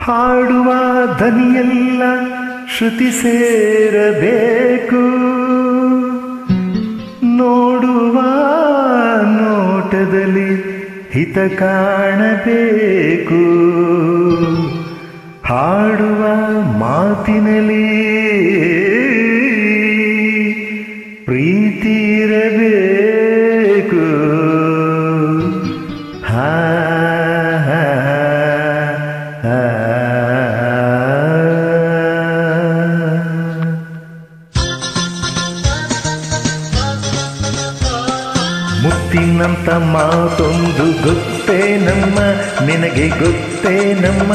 ಹಾಡುವ ಧ್ವನಿಯೆಲ್ಲ ಶ್ರುತಿ ಸೇರಬೇಕು, ನೋಡುವ ನೋಟದಲ್ಲಿ ಹಿತ ಕಾಣಬೇಕು, ಹಾಡುವ ಮಾತಿನಲ್ಲಿ ಪ್ರೀತಿ ಇರಬೇಕು. ಹಾ ಮುತ್ತಿನಂತ ಮಾತೊಂದು ಗೊತ್ತೇ ನಮ್ಮ, ನಿನಗೆ ಗೊತ್ತೇ ನಮ್ಮ,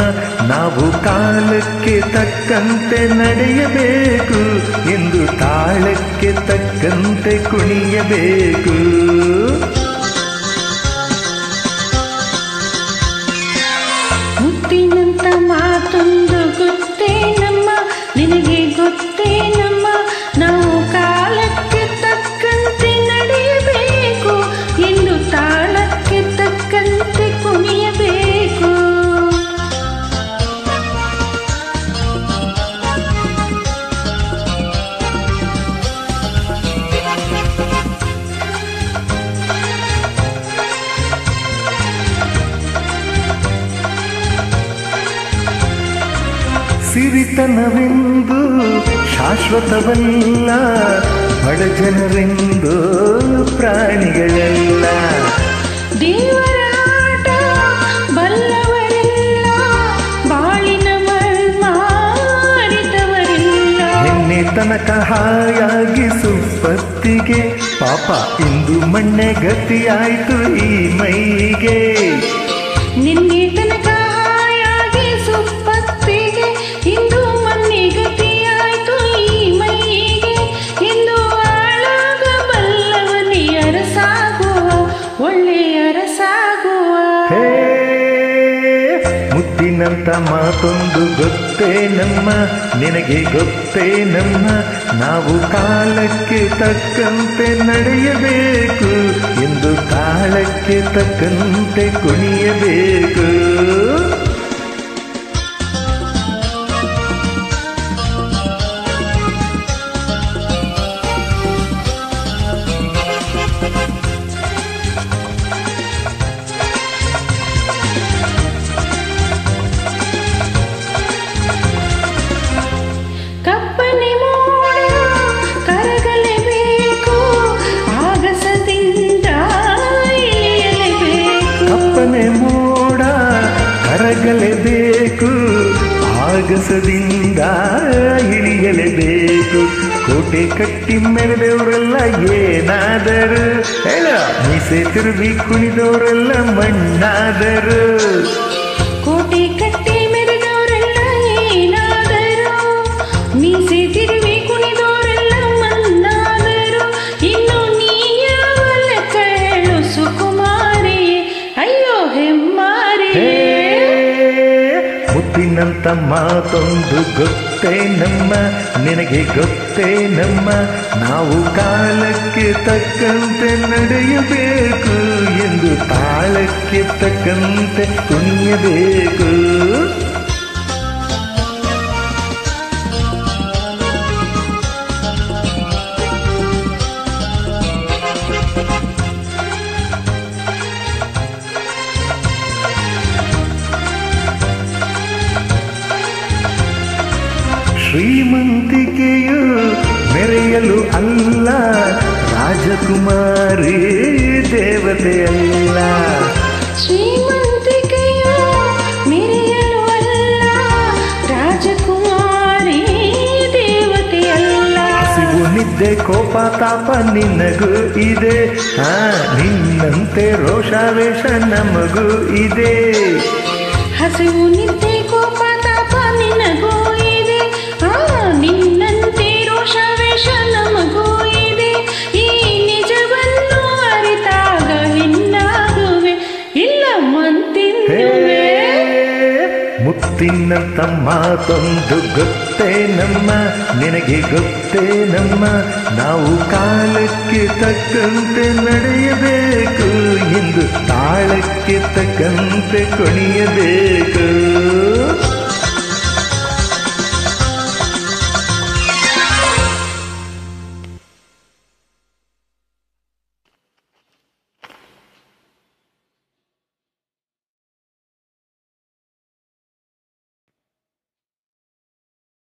ನಾವು ಕಾಲಕ್ಕೆ ತಕ್ಕಂತೆ ನಡೆಯಬೇಕು ಎಂದು ತಾಳಕ್ಕೆ ತಕ್ಕಂತೆ ಕುಣಿಯಬೇಕು. ಮುತ್ತಿನಂತ ಮಾತೊಂದು ಗೊತ್ತೇ ನಮ್ಮ, ನಿನಗೆ ಗೊತ್ತೇ ನಮ್ಮ, ನಾವು ಕಾಲಕ್ಕೆ ತಕ್ಕಂತೆ ನಡೆಯಬೇಕು ಎಂದು ತಾಳಕ್ಕೆ ತಕ್ಕಂತೆ ಕುಣಿಯಬೇಕು. ಸಿರಿತನವೆಂದು ಶಾಶ್ವತವಲ್ಲ, ಬಡ ಜನರೆಂದು ಪ್ರಾಣಿಗಳೆಲ್ಲ, ದೇವರ ಆಟ ಬಲ್ಲವರೆಲ್ಲ, ಬಾಳಿನ ಮರ್ಮ ಅರಿತವರೆಲ್ಲ. ನಿನ್ನೆ ತನಕ ಹಾಯಾಗಿ ಸುಪ್ಪತ್ತಿಗೆ ಪಾಪ ಇಂದು ಮಣ್ಣೆ ಗತಿಯಾಯ್ತು ಈ ಮೈಗೆ. ನಿನ್ನೆ ತನಕ ಹಾಯಾಗಿ ಸುಪ್ಪತ್ತಿಗೆ ಇಂದು ಮಣ್ಣೆ ಗತಿಯಾಯ್ತು ಈ ಮೈಗೆ. ಎಂದು ಆಳಾಗಬಲ್ಲವನೇ ಅರಸಾಗುವ, ಒಳ್ಳೆಯ ಅರಸಾಗುವ. ಮುತ್ತಿನಂತ ಮಾತೊಂದು ಗೊತ್ತೇ ನಮ್ಮ, ನಿನಗೆ ಗೊತ್ತೇ ನಮ್ಮ, ನಾವು ಕಾಲಕ್ಕೆ ತಕ್ಕಂತೆ ನಡೆಯಬೇಕು ಎಂದು ತಾಳಕ್ಕೆ ತಕ್ಕಂತೆ ಕುಣಿಯಬೇಕು. ಕಪ್ಪನೆ ಮೋಡ ಕರಗಲೇಬೇಕು, ಆಗಸದಿಂದ ಇಳಿಯಲೇಬೇಕು. ಕಪ್ಪನೆ ಮೋಡ ಕರಗಲೇಬೇಕು, ಆಗಸದಿಂದ ಇಳಿಯಲೇಬೇಕು. ಕೋಟೆ ಕಟ್ಟಿ ಮೆರೆದವರೆಲ್ಲ ಏನಾದರು, ಮೀಸೆ ತಿರುಗಿ ಕುಣಿದವರೆಲ್ಲ ಮಣ್ಣಾದರು. ಕೋಟೆ ಕಟ್ಟಿ ಮೆರೆದವರೆಲ್ಲ ಏನಾದರು, ಮೀಸೆ ತಿರುವಿ ಕುಣಿದವರೆಲ್ಲ ಮಣ್ಣಾದರು. ಇನ್ನು ನೀ ಯಾವ ಲೆಕ್ಕ ಹೇಳು ಸುಕುಮಾರಿ, ಅಯ್ಯೋ ಹೆಮ್ಮಾರಿ. ಮುತ್ತಿನಂತ ಮಾತೊಂದು ಗೊತ್ತೇ ನಮ್ಮ, ನಿನಗೆ ಗೊತ್ತೇ ನಮ್ಮ, ನಾವು ಕಾಲಕ್ಕೆ ತಕ್ಕಂತೆ ನಡೆಯಬೇಕು ಎಂದು ತಾಳಕ್ಕೆ ತಕ್ಕಂತೆ ಕುಣಿಯಬೇಕು. ಶ್ರೀಮಂತಿಕೆಯು ಮೆರೆಯಲು ಅಲ್ಲ, ರಾಜಕುಮಾರಿ ದೇವತೆಯಲ್ಲ. ಶ್ರೀಮಂತಿಕೆಯು ಮೆರೆಯಲು ಅಲ್ಲ, ರಾಜಕುಮಾರಿ ದೇವತೆಯಲ್ಲ. ಹಸಿವು ನಿದ್ದೆ ಕೋಪ ತಾಪ ನಿನಗೂ ಇದೆ, ನಿನ್ನಂತೆ ರೋಷಾವೇಶ ನಮಗೂ ಇದೆ. ಹಸಿವು ನಿದ್ದೆ ಕೋಪ ತಾಪ ನಿನಗೂ ಇದೆ, ನಿನ್ನಂತೆ ರೋಷಾವೇಶ ನಮಗೂ ಇದೆ. ಈ ನಿಜವನ್ನು ಅರಿತಾಗ ಹೆಣ್ಣಾಗುವೆ, ಇಲ್ಲ ಮಂತಿನ್ನುವೆ. ಮುತ್ತಿನಂತ ಮಾತೊಂದು ಗೊತ್ತೇ ನಮ್ಮ, ನಿನಗೆ ಗೊತ್ತೇ ನಮ್ಮ, ನಾವು ಕಾಲಕ್ಕೆ ತಕ್ಕಂತೆ ನಡೆಯಬೇಕು ಎಂದು ತಾಳಕ್ಕೆ ತಕ್ಕಂತೆ ಕುಣಿಯಬೇಕು.